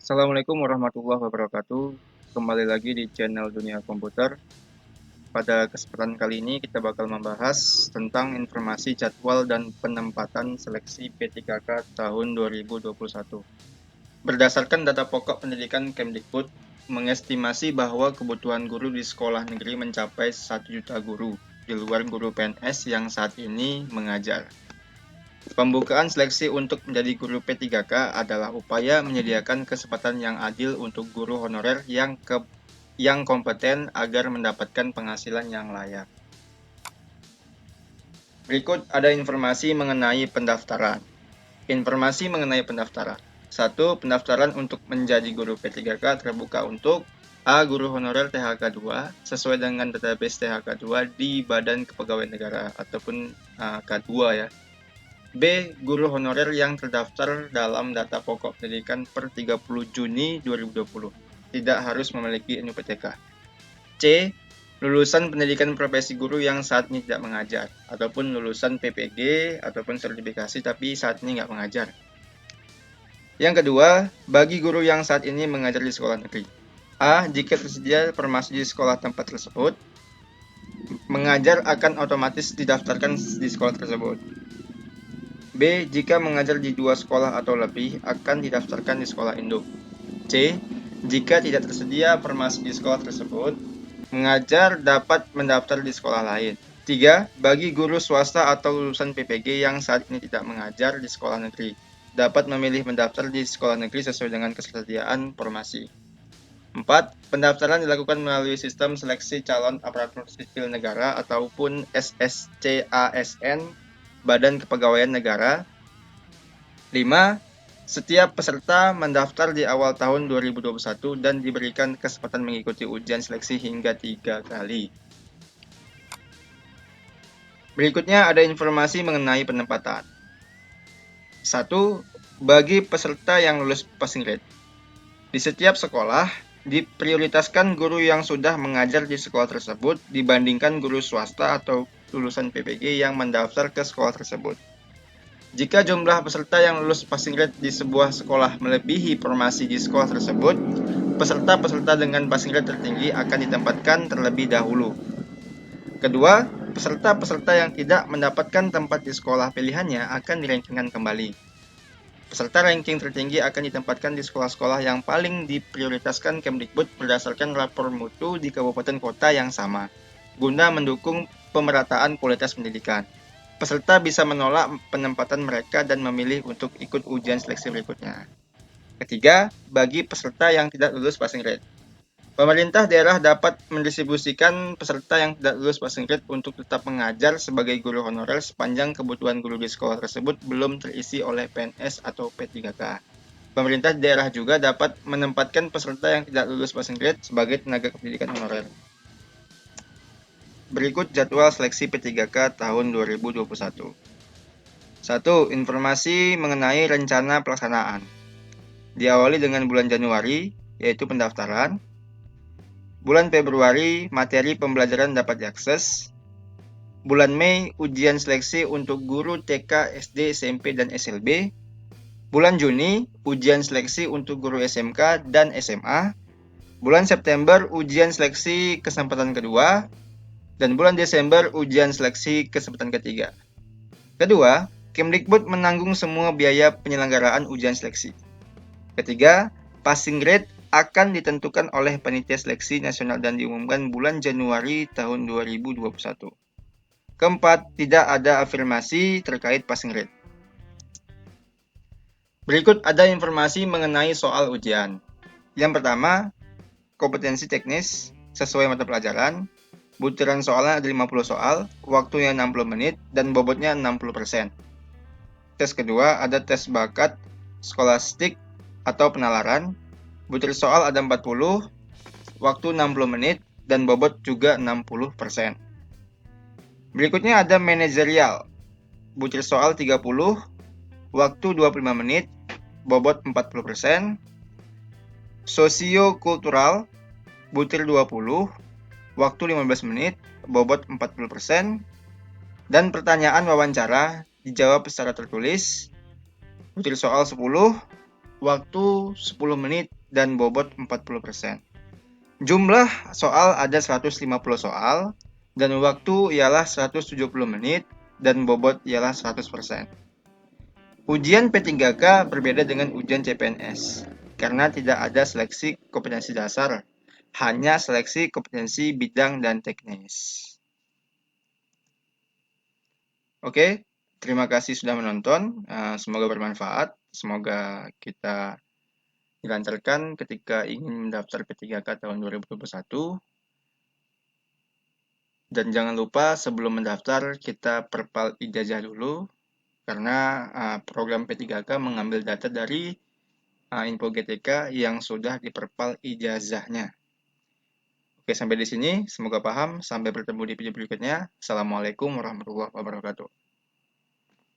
Assalamualaikum warahmatullahi wabarakatuh. Kembali lagi di channel Dunia Komputer. Pada kesempatan kali ini kita bakal membahas tentang informasi jadwal dan penempatan seleksi P3K tahun 2021. Berdasarkan data pokok pendidikan Kemdikbud, mengestimasi bahwa kebutuhan guru di sekolah negeri mencapai 1 juta guru, di luar guru PNS yang saat ini mengajar. Pembukaan seleksi untuk menjadi guru P3K adalah upaya menyediakan kesempatan yang adil untuk guru honorer yang kompeten agar mendapatkan penghasilan yang layak. Berikut ada informasi mengenai pendaftaran. Informasi mengenai pendaftaran. 1. Pendaftaran untuk menjadi guru P3K terbuka untuk A. Guru honorer THK 2 sesuai dengan database THK 2 di Badan Kepegawaian Negara ataupun K2 ya. B. Guru honorer yang terdaftar dalam data pokok pendidikan per 30 Juni 2020. Tidak harus memiliki NUPTK. C. Lulusan pendidikan profesi guru yang saat ini tidak mengajar, ataupun lulusan PPG ataupun sertifikasi tapi saat ini nggak mengajar. Yang kedua, bagi guru yang saat ini mengajar di sekolah negeri. A. Jika tersedia formasi di sekolah tempat tersebut, mengajar akan otomatis didaftarkan di sekolah tersebut. B. Jika mengajar di 2 sekolah atau lebih, akan didaftarkan di sekolah induk. C. Jika tidak tersedia formasi di sekolah tersebut, mengajar dapat mendaftar di sekolah lain. 3. Bagi guru swasta atau lulusan PPG yang saat ini tidak mengajar di sekolah negeri, dapat memilih mendaftar di sekolah negeri sesuai dengan kesediaan formasi. 4. Pendaftaran dilakukan melalui sistem seleksi calon aparatur sipil negara ataupun SSCASN Badan Kepegawaian Negara. 5. Setiap peserta mendaftar di awal tahun 2021 dan diberikan kesempatan mengikuti ujian seleksi hingga 3 kali. Berikutnya ada informasi mengenai penempatan. 1. Bagi peserta yang lulus passing grade. Di setiap sekolah, diprioritaskan guru yang sudah mengajar di sekolah tersebut dibandingkan guru swasta atau lulusan PPG yang mendaftar ke sekolah tersebut. Jika jumlah peserta yang lulus passing grade di sebuah sekolah melebihi formasi di sekolah tersebut, peserta-peserta dengan passing grade tertinggi akan ditempatkan terlebih dahulu. Kedua, peserta-peserta yang tidak mendapatkan tempat di sekolah pilihannya akan dirankingkan kembali. Peserta ranking tertinggi akan ditempatkan di sekolah-sekolah yang paling diprioritaskan Kemdikbud berdasarkan rapor mutu di kabupaten kota yang sama, guna mendukung pemerataan kualitas pendidikan. Peserta bisa menolak penempatan mereka dan memilih untuk ikut ujian seleksi berikutnya. Ketiga, bagi peserta yang tidak lulus passing grade. Pemerintah daerah dapat mendistribusikan peserta yang tidak lulus passing grade untuk tetap mengajar sebagai guru honorer sepanjang kebutuhan guru di sekolah tersebut belum terisi oleh PNS atau P3K. Pemerintah daerah juga dapat menempatkan peserta yang tidak lulus passing grade sebagai tenaga kependidikan honorer. Berikut jadwal seleksi P3K tahun 2021. 1. Informasi mengenai rencana pelaksanaan. Diawali dengan bulan Januari, yaitu pendaftaran. Bulan Februari, materi pembelajaran dapat diakses. Bulan Mei, ujian seleksi untuk guru TK, SD, SMP, dan SLB. Bulan Juni, ujian seleksi untuk guru SMK dan SMA. Bulan September, ujian seleksi kesempatan kedua. Dan bulan Desember, ujian seleksi kesempatan ketiga. Kedua, Kemdikbud menanggung semua biaya penyelenggaraan ujian seleksi. Ketiga, passing grade akan ditentukan oleh Panitia Seleksi Nasional dan diumumkan bulan Januari tahun 2021. Keempat, tidak ada afirmasi terkait passing grade. Berikut ada informasi mengenai soal ujian. Yang pertama, kompetensi teknis sesuai mata pelajaran. Butiran soalnya ada 50 soal, waktunya 60 menit, dan bobotnya 60%. Tes kedua ada tes bakat skolastik atau penalaran. Butir soal ada 40, waktu 60 menit, dan bobot juga 60%. Berikutnya ada manajerial. Butir soal 30, waktu 25 menit, bobot 40%. Sosiokultural, butir 20, waktu 15 menit, bobot 40%. Dan pertanyaan wawancara dijawab secara tertulis. Butir soal 10, waktu 10 menit, dan bobot 40%. Jumlah soal ada 150 soal, dan waktu ialah 170 menit, dan bobot ialah 100%. Ujian P3K berbeda dengan ujian CPNS, karena tidak ada seleksi kompetensi dasar, hanya seleksi kompetensi bidang dan teknis. Oke, terima kasih sudah menonton. Semoga bermanfaat. Semoga kita dilancarkan ketika ingin mendaftar P3K tahun 2021. Dan jangan lupa sebelum mendaftar kita perpal ijazah dulu, karena program P3K mengambil data dari info GTK yang sudah diperpal ijazahnya. Oke, sampai di sini. Semoga paham. Sampai bertemu di video berikutnya. Assalamualaikum warahmatullahi wabarakatuh.